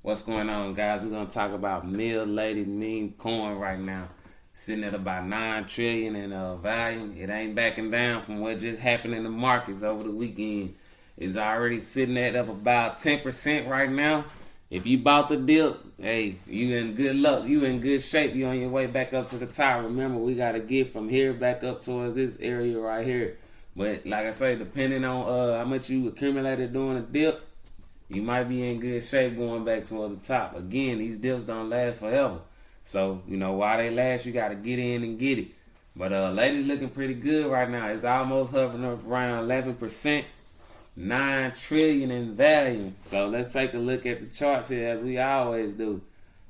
What's going on, guys? We're gonna talk about Milady meme coin right now. Sitting at about 9 trillion in value. It ain't backing down from what just happened in the markets over the weekend. It's already sitting at up about 10% right now. If you bought the dip, hey, you in good luck. You in good shape. You on your way back up to the top. Remember, we gotta get from here back up towards this area right here. But like I say, depending on how much you accumulated doing a dip, you might be in good shape going back towards the top. Again, these dips don't last forever. So, while they last, you got to get in and get it. But Lady's looking pretty good right now. It's almost hovering up around 11%, 9 trillion in value. So let's take a look at the charts here as we always do.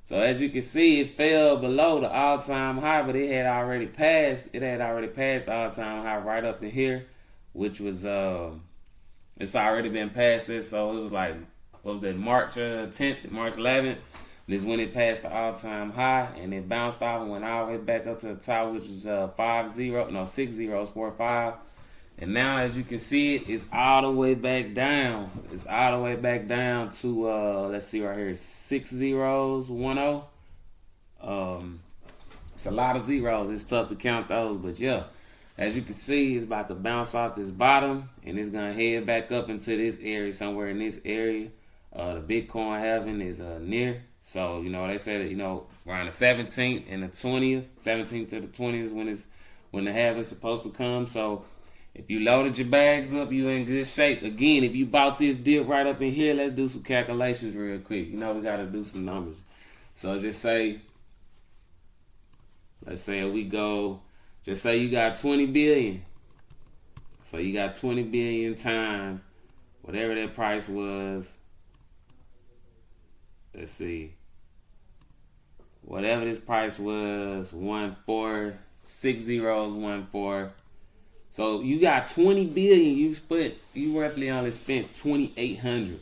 So as you can see, it fell below the all-time high, but it had already passed. It had already passed the all-time high right up in here, which was it's already been past this, so it was like, what was that, March 10th, March 11th. This is when it passed the all-time high, and it bounced off and went all the way back up to the top, which was 6 zeros, 4-5. And now, as you can see, it's all the way back down. It's all the way back down to, let's see right here, 6 zeros, 1-0. It's a lot of zeros. It's tough to count those, but yeah. As you can see, it's about to bounce off this bottom, and it's going to head back up into this area, somewhere in this area. The Bitcoin halving is near. So, they say that, around the 17th and the 20th, 17th to the 20th is when the halving is supposed to come. So, if you loaded your bags up, you in good shape. Again, if you bought this dip right up in here, let's do some calculations real quick. We got to do some numbers. So, let's say we go... Just say you got 20 billion. So you got 20 billion times whatever that price was. Let's see. Whatever this price was, 1-4, 6 zeros, 1-4. So you got 20 billion. You roughly only spent 2,800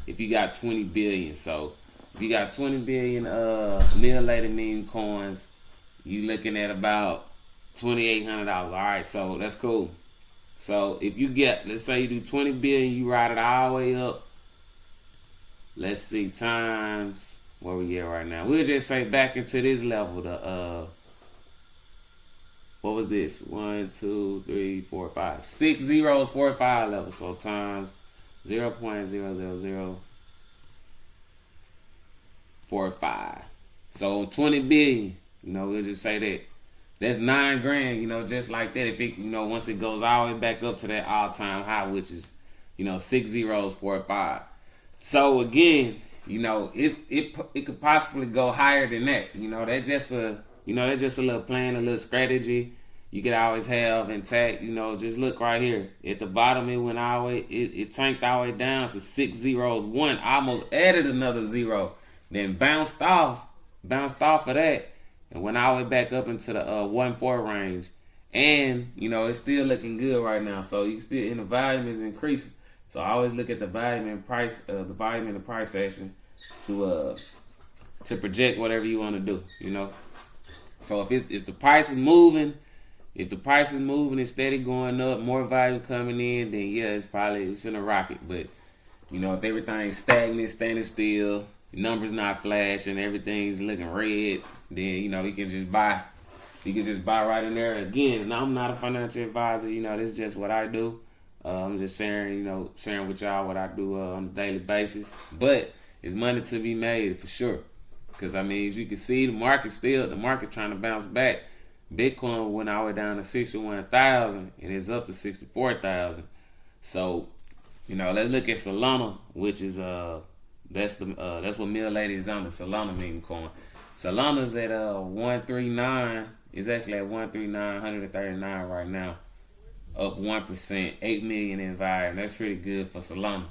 if you got 20 billion. So if you got 20 billion Milady meme coins, you looking at about $2,800. All right, so that's cool. So if you get, let's say you do 20 billion, you ride it all the way up. Let's see, times where we at right now. We'll just say back into this level. What was this? 1, 2, 3, 4, 5, 6 zeros, 4, 5 level. So times 0.00045. So 20 billion. We'll just say that. That's $9,000, just like that. If it, once it goes all the way back up to that all-time high, which is, 6 zeros, 4, 5. So again, it could possibly go higher than that. That's just a little plan, a little strategy you could always have intact. Just look right here at the bottom. It went all the way. It tanked all the way down to 6 zeros, 1. Almost added another zero, then bounced off of that. And went all the way back up into the 1-4 range. And, it's still looking good right now. So you still, and the volume is increasing. So I always look at the volume and price, the volume and the price action to project whatever you want to do, So if the price is moving, it's steady going up, more volume coming in, then yeah, it's gonna rocket. But, if everything's stagnant, standing still, numbers not flashing, everything's looking red, then you can just buy. You can just buy right in there. Again, I'm not a financial advisor. This is just what I do. I'm just sharing with y'all what I do on a daily basis. But it's money to be made for sure. Because as you can see, the market trying to bounce back. Bitcoin went all the way down to 61,000 and it's up to 64,000. So, let's look at Solana, which is that's what Milady is on, the Solana meme coin. Solana's at 139. It's actually at 139 right now, up 1%, 8 million in value. That's pretty good for Solana.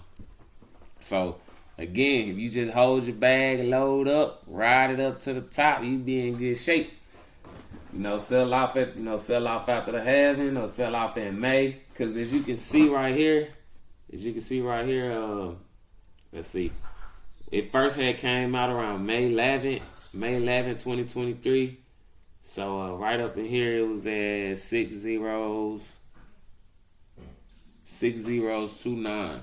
So again, if you just hold your bag, load up, ride it up to the top, you be in good shape. Sell off after the halving or sell off in May. Because as you can see right here, let's see. It first had came out around May 11th, 2023. So right up in here, it was at 6 zeros, 6029.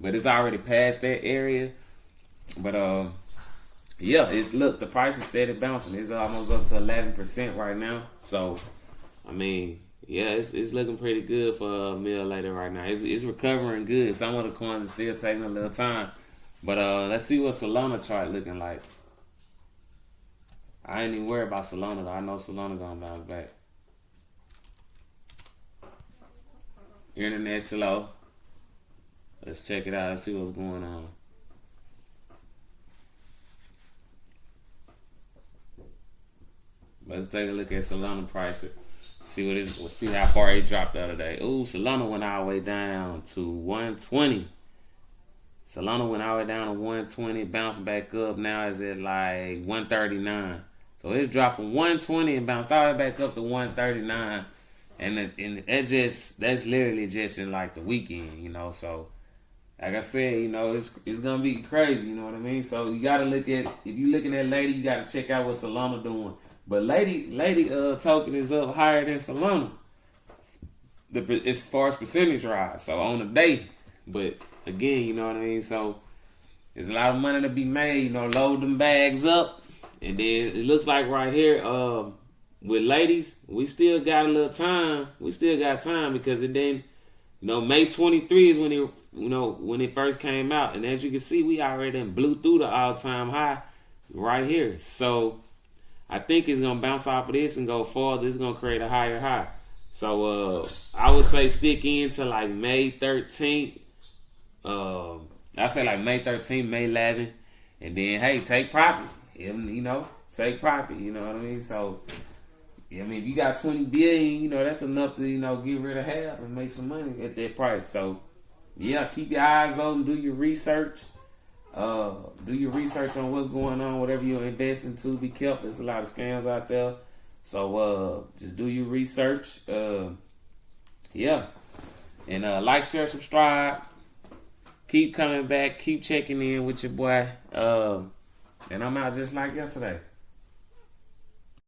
But it's already past that area. But Yeah, look, the price is steady bouncing. It's almost up to 11% right now. So, I mean, yeah, it's looking pretty good for Milady right now. It's recovering good. Some of the coins are still taking a little time, but let's see what Solana chart looking like. I ain't even worried about Solana though. I know Solana gonna bounce back. Internet slow. Let's check it out. Let's see what's going on. Let's take a look at Solana price. See what is. We'll see how far it dropped the other day. Ooh, Solana went all the way down to 120. Solana went all the way down to 120, bounced back up. Now is at like 139. So it's dropped from 120 and bounced all the way back up to 139. And that's literally just in like the weekend, you know. So like I said, you know, it's gonna be crazy, you know what I mean? So you gotta look at, if you looking at Lady, you gotta check out what Solana doing. But Lady token is up higher than Solana. As far as percentage rise, so on the day. But again, you know what I mean? So there's a lot of money to be made, you know, load them bags up. And then it looks like right here, with ladies, we still got a little time. We still got time because it then, you know, May 23 is when it, you know, when it first came out. And as you can see, we already done blew through the all-time high right here. So I think it's going to bounce off of this and go farther. It's going to create a higher high. So I would say stick in to like May 13th. I say like May 13th, May 11th. And then, hey, take profit. You know, take profit. You know what I mean? So, I mean, if you got 20 billion, you know, that's enough to, you know, get rid of half and make some money at that price. So, yeah, keep your eyes open. Do your research. Do your research on what's going on, whatever you're investing to. Be careful. There's a lot of scams out there. So, just do your research. Yeah. And like, share, subscribe. Keep coming back. Keep checking in with your boy. And I'm out just like yesterday.